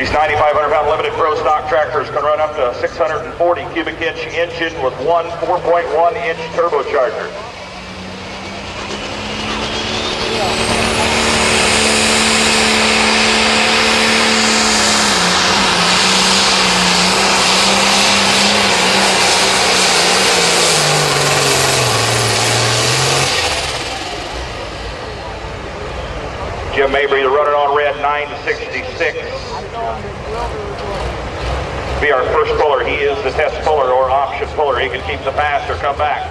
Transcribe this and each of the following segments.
These 9,500-pound limited pro stock tractors can run up to a 640 cubic inch engine with one 4.1 inch turbocharger. Jim Mabry, the runner on red, 966. Be our first puller. He is the test puller or option puller. He can keep the pass or come back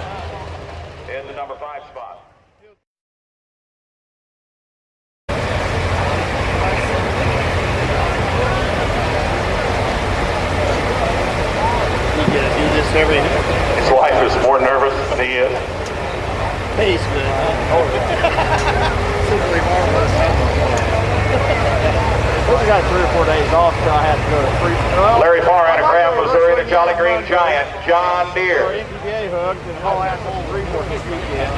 in the number 5 spot. You gotta do this every night. His wife is more nervous than he is. Pays good. Simply marvelous. I got 3 or 4 days off till I had to go to free. Larry Farr out of Graham, Missouri, the Jolly Green Giant, John Deere. PPA hooked and all that whole 3-4 this weekend.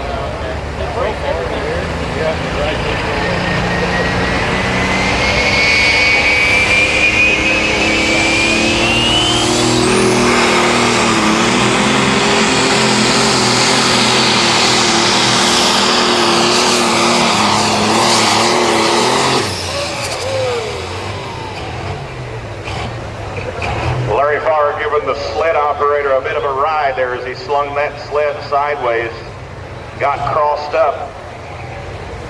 Larry Farr giving the sled operator a bit of a ride there as he slung that sled sideways, got crossed up,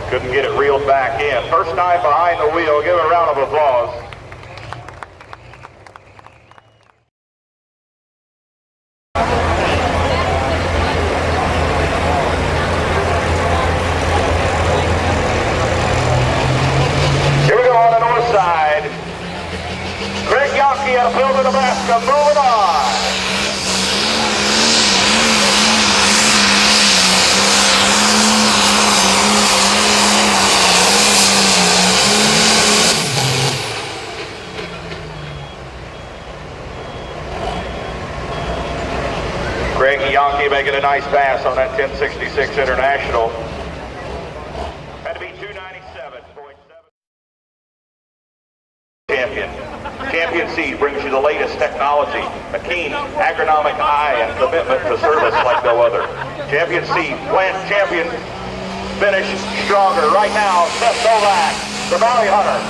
couldn't get it reeled back in. First time behind the wheel. Give a round of applause. Here we go on the north side. Greg Yonke out of Pilgrim, Nebraska, moving on. Greg Yonke making a nice pass on that 1066 International. Had to be 297.7. Champion Seed brings you the latest technology, a keen agronomic eye, and commitment to service like no other. Champion Seed, plant champion, finish stronger. Right now, Seth Novak, the Bounty Hunter.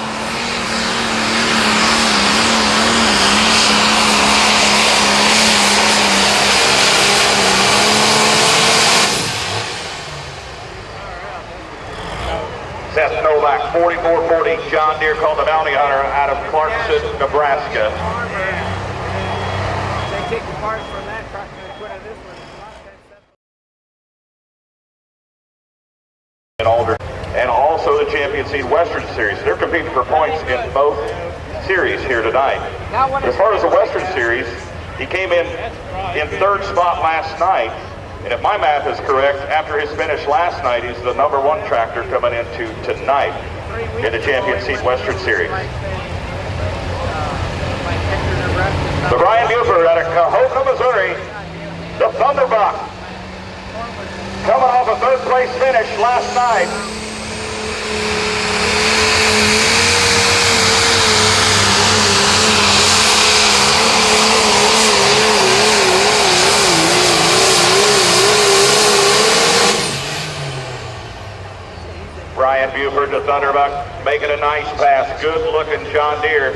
Seth Novak, 4440, John Deere called the Bounty Hunter out of Clarkson, Nebraska. They take the parts from that tractor and put in this one. And also the Champion Seed Western Series. They're competing for points in both series here tonight. As far as the Western Series, he came in 3rd spot last night. And if my math is correct, after his finish last night, he's the number 1 tractor coming into tonight in the Champion Seed Western Series. The Brian Buford out of Cahoga, Missouri, the Thunderbuck, coming off a 3rd place finish last night. Brian Buford, the Thunderbuck, making a nice pass. Good looking John Deere.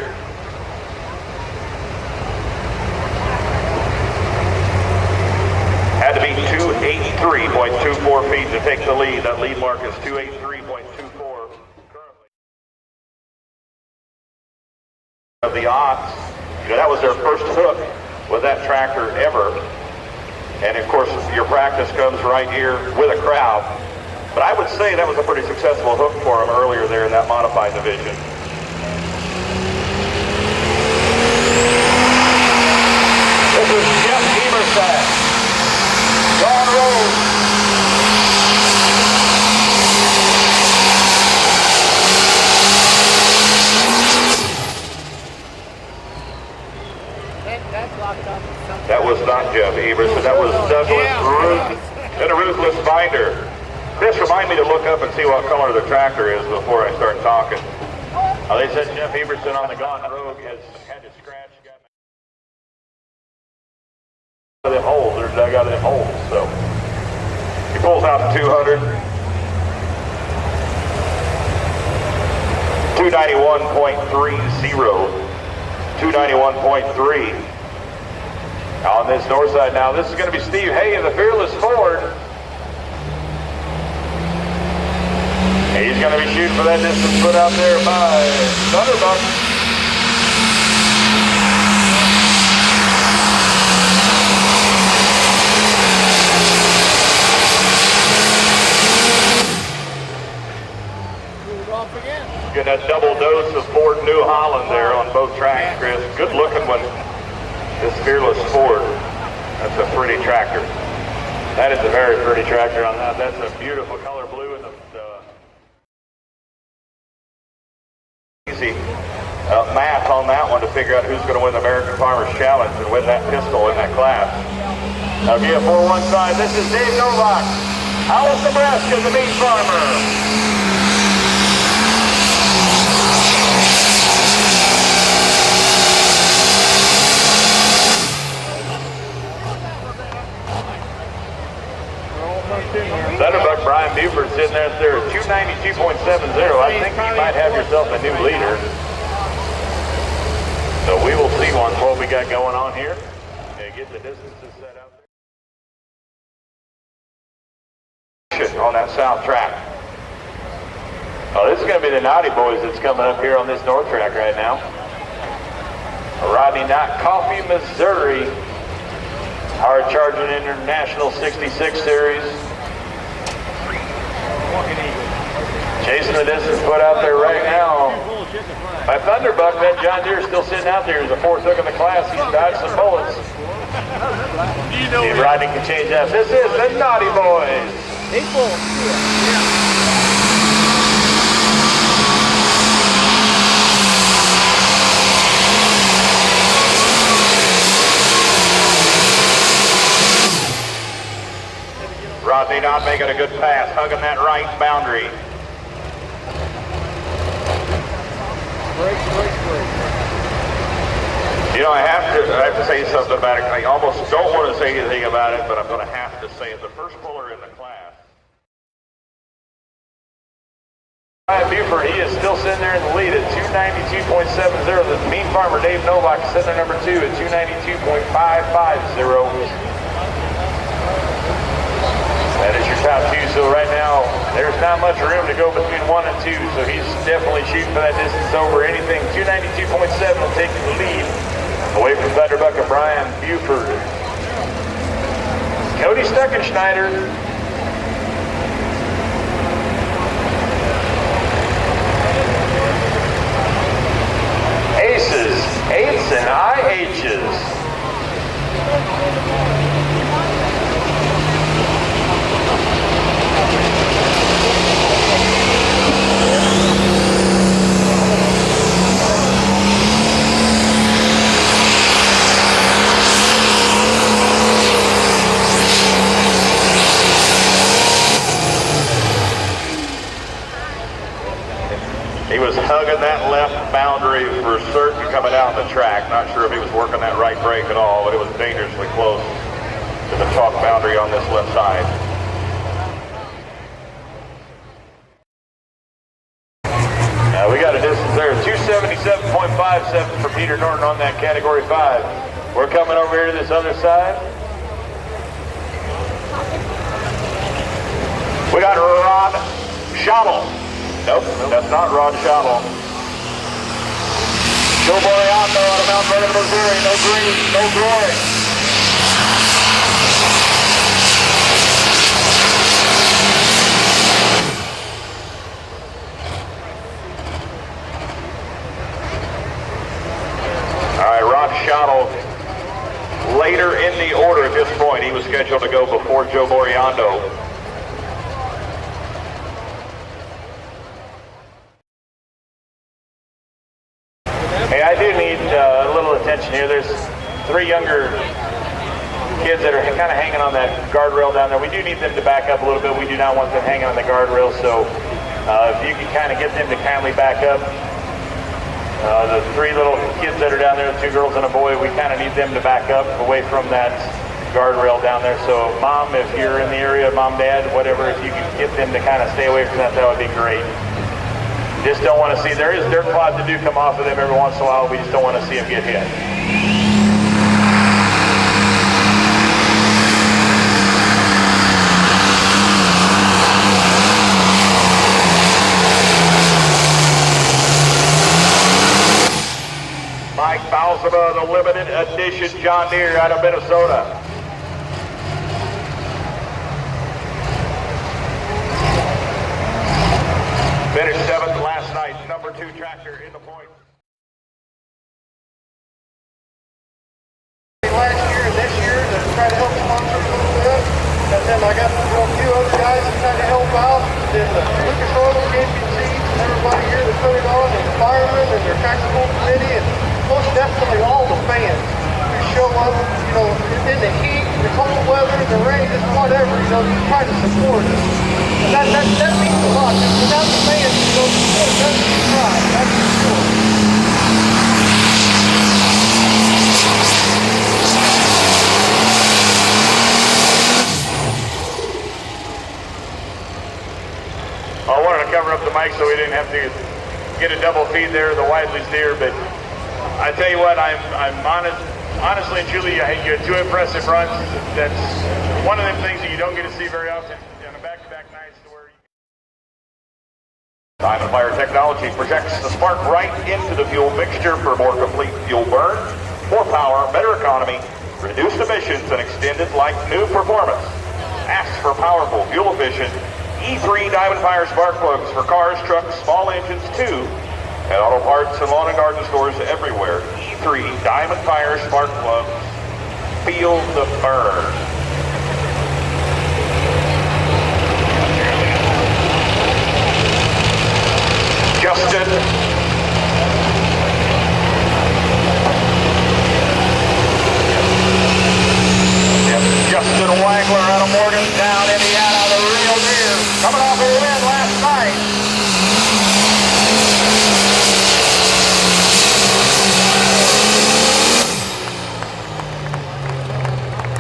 Had to be 283.24 feet to take the lead. That lead mark is 283.24. Of the odds, you know, that was their first hook with that tractor ever. And of course, your practice comes right here with a crowd. But I would say that was a pretty successful hook for him earlier there in that modified division. This is Jeff Emerson. John Rose. That was not Jeff Emerson. That was Douglas Ruth in a ruthless binder. Chris, remind me to look up and see what color the tractor is before I start talking. They said Jeff Everson on the Gaunt Rogue has had to scratch. Got them holes, or dug out of them holes. So he pulls out the 200. 291.30. 291.3. On this north side now, this is going to be Steve Hay of the Fearless Ford. He's going to be shooting for that distance put out there by Thunderbuck. Getting that double dose of Ford New Holland there on both tracks, Chris. Good looking one. This Fearless Ford. That's a pretty tractor. That is a very pretty tractor on that. That's a beautiful color blue in the easy math on that one to figure out who's going to win the American Farmers Challenge and win that pistol in that class. Now give 4-1-5. This is Dave Novak. Alice, Nebraska, the meat farmer. Thunderbuck Brian Buford sitting there at 292.70. I think you might have yourself a new leader. So we will see what we got going on here. And get the distances set out there. On that south track. Oh, this is going to be the Naughty Boys that's coming up here on this north track right now. Rodney Knott, Coffee, Missouri. Hard Charging International 66 Series. Chasing the distance put out there right now by Thunderbuck. That John Deere still sitting out there. He's the fourth hook in the class. He's dodged some bullets. See if Rodney can change that. This is the Naughty Boys. Rodney not making a good pass, hugging that right boundary. You know, I have to say something about it. I almost don't want to say anything about it, but I'm going to have to say it. The first puller in the class. Brian Buford, he is still sitting there in the lead at 292.70. The Mean Farmer Dave Novak is sitting there number 2 at 292.550. That is your top two. So right now, there's not much room to go between 1 and 2. So he's definitely shooting for that distance over anything. 292.7 will take the lead away from Thunderbuck and Brian Buford. Cody Stuckenschneider. Aces, 8s, and IHs. He was hugging that left boundary for certain coming down the track. Not sure if he was working that right brake at all, but it was dangerously close to the chalk boundary on this left side. Now we got a distance there of 277.57 for Peter Norton on that Category 5. We're coming over here to this other side. We got Rod Schottel. Nope, that's not Rod Schottel. Joe Boreando out of Mount Vernon, Missouri. No green, no glory. All right, Rod Schottel later in the order at this point. He was scheduled to go before Joe Boreando. Hey, I do need a little attention here. There's 3 younger kids that are kind of hanging on that guardrail down there. We do need them to back up a little bit. We do not want them hanging on the guardrail, so if you can kind of get them to kindly back up. The three little kids that are down there, the two girls and a boy, we kind of need them to back up away from that guardrail down there. So mom, if you're in the area, mom, dad, whatever, if you can get them to kind of stay away from that, that would be great. Just don't want to see, there is dirt clods that do come off of them every once in a while. We just don't want to see them get hit. Mike Balsama, the limited edition John Deere out of Minnesota. Finished 7th last night, number 2 tractor in the points. Last year and this year to try to help sponsor a little bit. And then I got a few other guys that tried to help out. Then the Lucas Oil gave me seeds and everybody here that put it on, and the firemen and their technical committee, and most definitely all the fans who show up, you know, in the heat, the cold weather, the rain, just whatever, you know, just try to support us. And that means a lot. Because without the fans, you know, it doesn't try, that's for sure. I wanted to cover up the mic so we didn't have to get a double feed there, the Wisely's deer, but I tell you what, I'm honestly and truly, you had 2 impressive runs. That's one of them things that you don't get to see very often on a back-to-back nights to where Diamond Fire Technology projects the spark right into the fuel mixture for more complete fuel burn, more power, better economy, reduced emissions, and extended like new performance. Ask for powerful, fuel-efficient E3 Diamond Fire spark plugs for cars, trucks, small engines too, at auto parts and lawn and garden stores everywhere. E3 Diamond Fire spark plugs. Feel the burn. Justin. Yep, Justin Wagler out of Morgantown, Indiana, the real deer, coming off a win last night.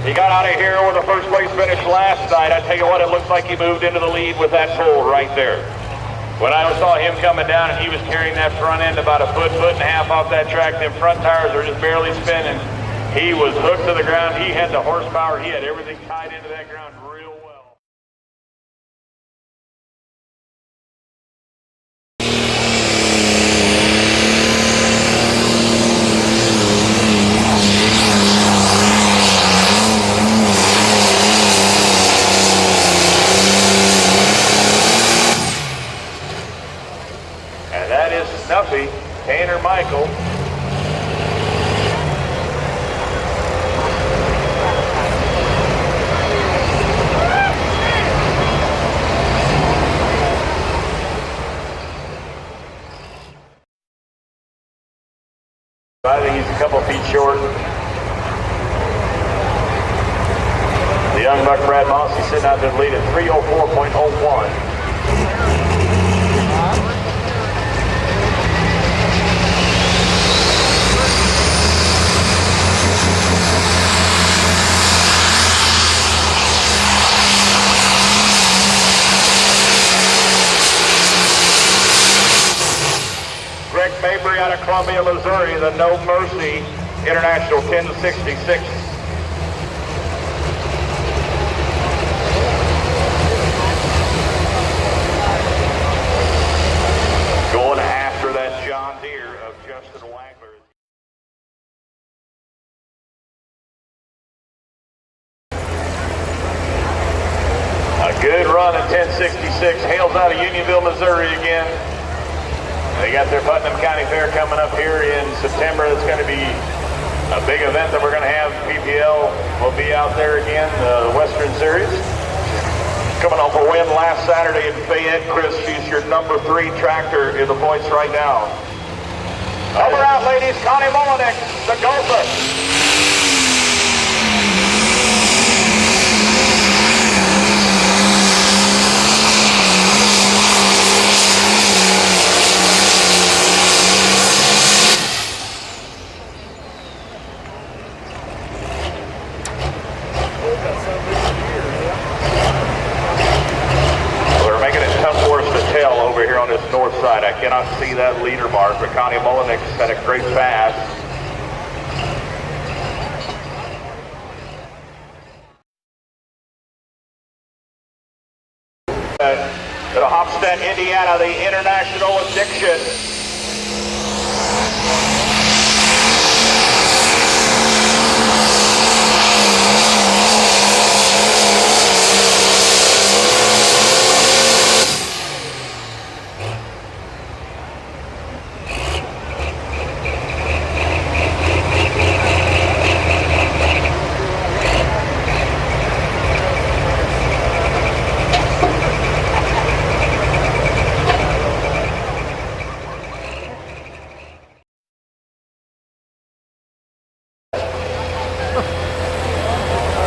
He got out of here with a first place finish last night. I tell you what, it looks like he moved into the lead with that pull right there. When I saw him coming down and he was carrying that front end about a foot and a half off that track, them front tires were just barely spinning. He was hooked to the ground. He had the horsepower. He had everything tied into that ground real well. And that is Snuffy, Tanner Michael. I think he's a couple feet short. The young buck Brad Moss, he's sitting out there to lead at 304.01. Greg Mabry out of Columbia, Missouri, the No Mercy International 1066. Going after that John Deere of Justin Wagler. A good run at 1066. Hales out of Unionville, Missouri again. They got their Putnam County Fair coming up here in September. It's going to be a big event that we're going to have. PPL will be out there again, the Western Series. Coming off a win last Saturday in Fayette, Chris, she's your number 3 tractor in the points right now. Over out, ladies, Connie Molinek, the Gopher. side. I cannot see that leader mark, but Connie Mullenix had a great pass. At Hopstead, Indiana, the International Addiction.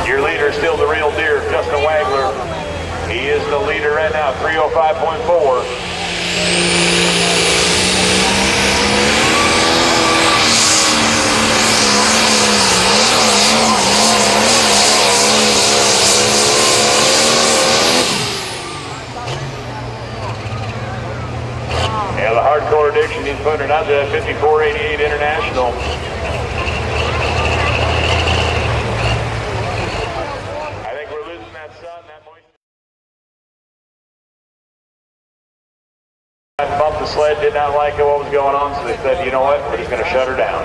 Your leader, still the real deal, Justin Wagler. He is the leader right now, 305.4. Yeah, the hardcore addiction, he's putting it out to that 54.88 International. Bumped the sled, did not like what was going on, so they said, you know what, we're just going to shut her down.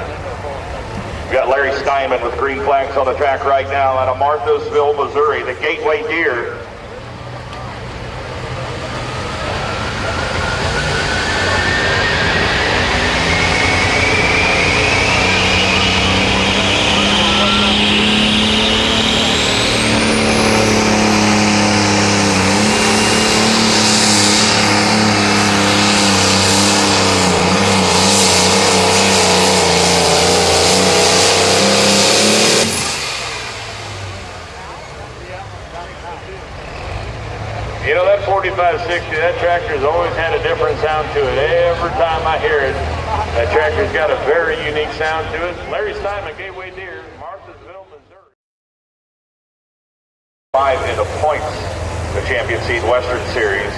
We've got Larry Steinman with green flags on the track right now out of Marthasville, Missouri, the Gateway Deer. You know, that 4560, that tractor's always had a different sound to it. Every time I hear it, that tractor's got a very unique sound to it. Larry Steinman, Gateway Deer, Marthasville, Missouri. 5 into points, the Champion Seed Western Series.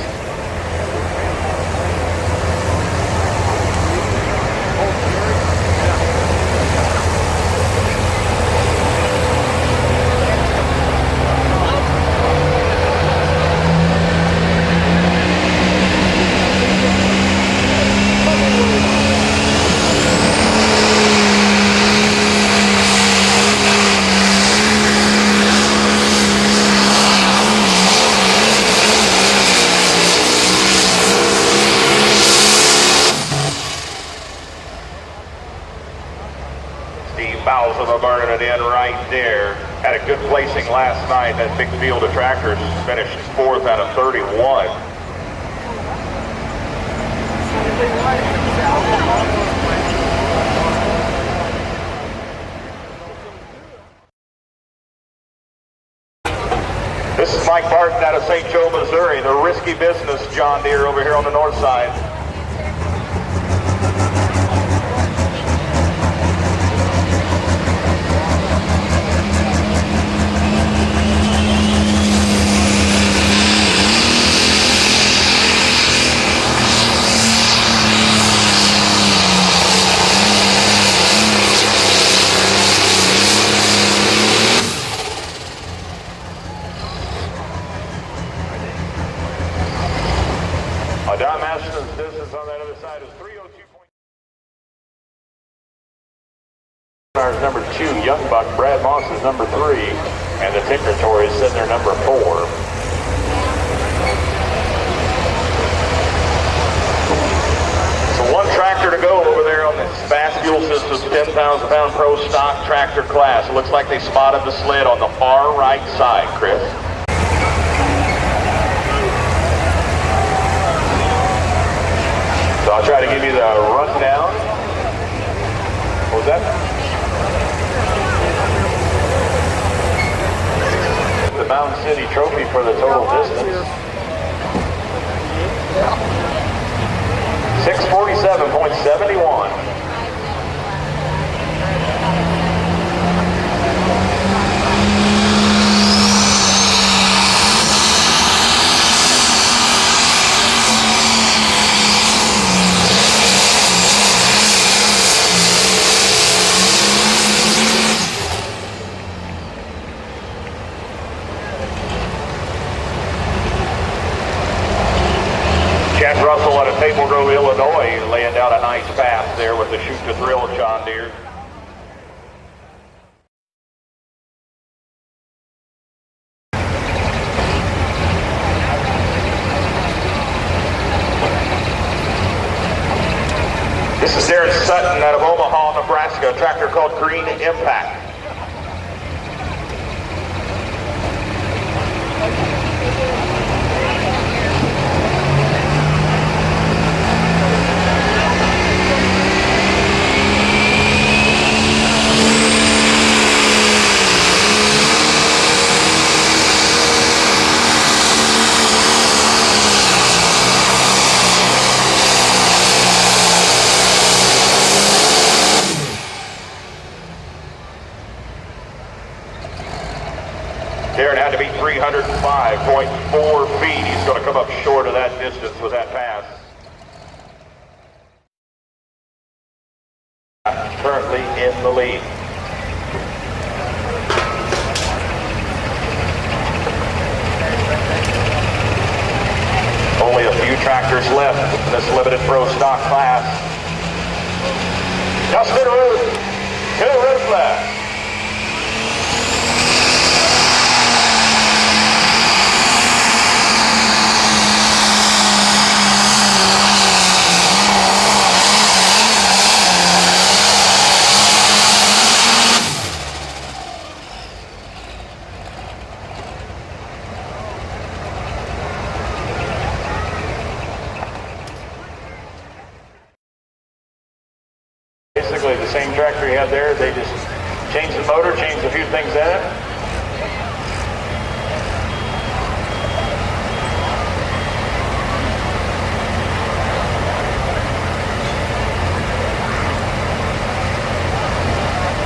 Bowser burning it in right there. Had a good placing last night. That big field of tractors finished 4th out of 31. This is Mike Barton out of St. Joe, Missouri. The Risky Business John Deere over here on the north side. Don Masterson's distance on that other side is 302. Number 2, Young Buck. Brad Moss is number 3, and the Tinker Toy is sitting there number 4. So one tractor to go over there on this Fast Fuel Systems 10,000 pound pro stock tractor class. It looks like they spotted the sled on the far right side, Chris. So I'll try to give you the rundown. What was that? The Mound City Trophy for the total distance. 647.71. Russell out of Maple Grove, Illinois, laying down a nice pass there with the Shoot to Thrill John Deere. This is Darren Sutton out of Omaha, Nebraska, a tractor called Green Impact. Darren had to be 305.4 feet. He's going to come up short of that distance with that pass. Currently in the lead. Only a few tractors left in this limited pro stock class. Justin Root to the red flag. Basically the same tractor you had there, they just changed the motor, changed a few things in it.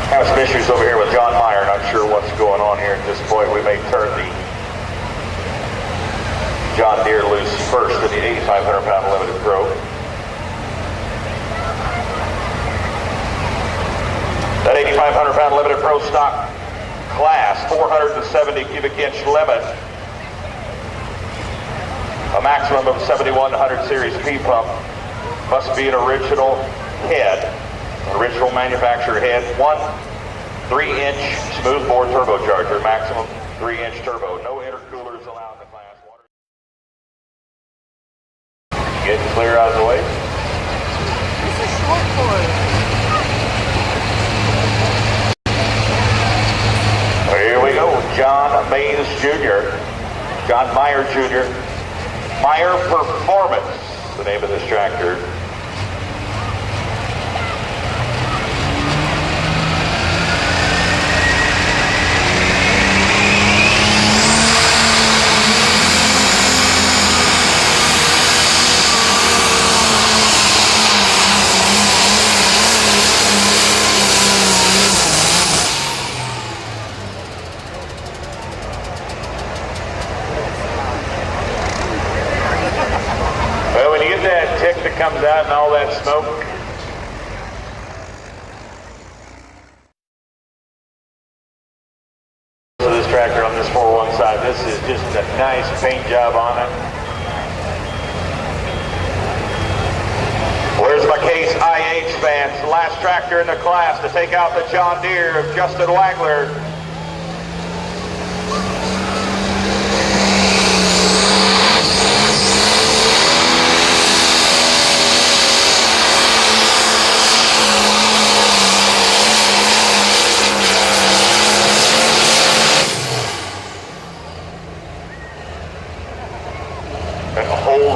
Have some issues over here with John Meyer, not sure what's going on here at this point. We may turn the John Deere loose first in the 8,500 pound limited pro. That 8,500 pound limited pro stock class, 470 cubic inch limit, a maximum of 7100 series P pump, must be an original head, original manufacturer head, 3-inch smoothbore turbocharger, maximum 3-inch turbo, no intercoolers allowed in the class. Getting clear out of the way. It's a short cord. Here we go, John Mays Jr., John Meyer Jr., Meyer Performance, the name of this tractor. That comes out and all that smoke. So this tractor on this 4-1 side, this is just a nice paint job on it. Where's my Case IH fans? The last tractor in the class to take out the John Deere of Justin Wagler.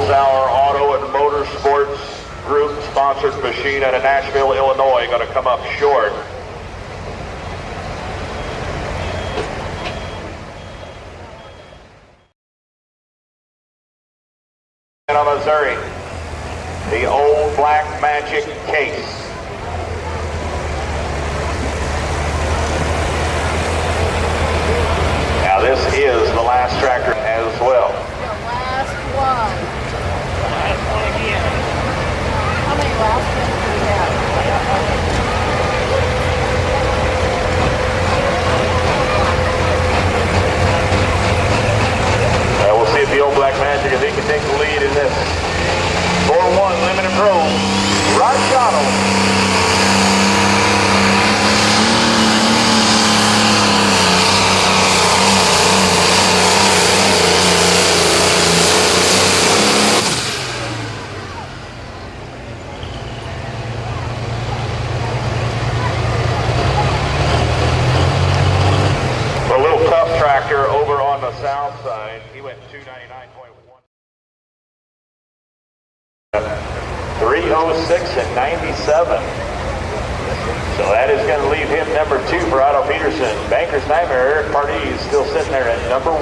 Our Auto and Motorsports Group sponsored machine out of Nashville, Illinois, going to come up short. Missouri, the old Black Magic Case. Now this is the last tractor as well. The last one. Last one again. How many last ones do we have? We'll see if the old Black Magic, if he can take the lead in this. tractor over on the south side. He went 299.1. 3:06 and 97. So that is going to leave him number 2 for Otto Peterson. Banker's Nightmare, Eric Pardee is still sitting there at number 1.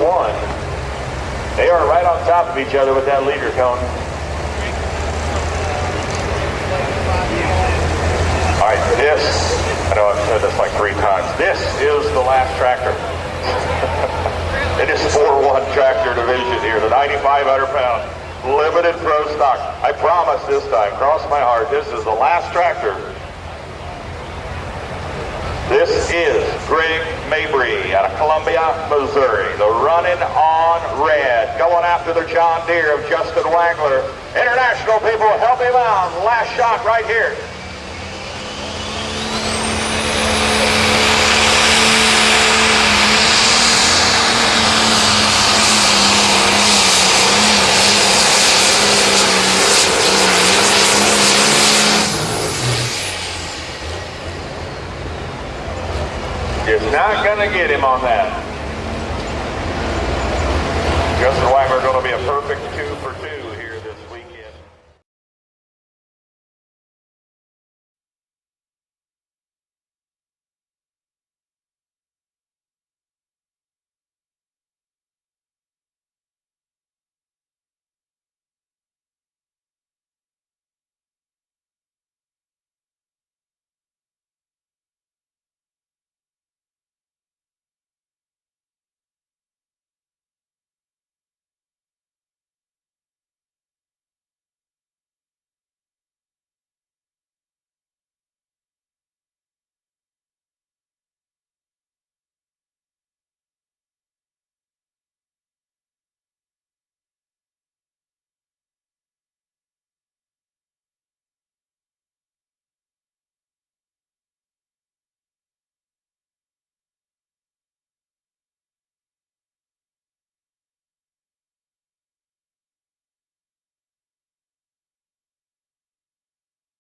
They are right on top of each other with that leader cone. All right, this, I know I've said this like 3 times, this is the last tractor. It is 4-1 tractor division here, the 9,500-pound limited pro stock. I promise this time, cross my heart, this is the last tractor. This is Greg Mabry out of Columbia, Missouri. The running on red. Going after the John Deere of Justin Wagler. International people, help him out. Last shot right here. Is not going to get him on that. Justin Wagler going to be a perfect 2 for 2.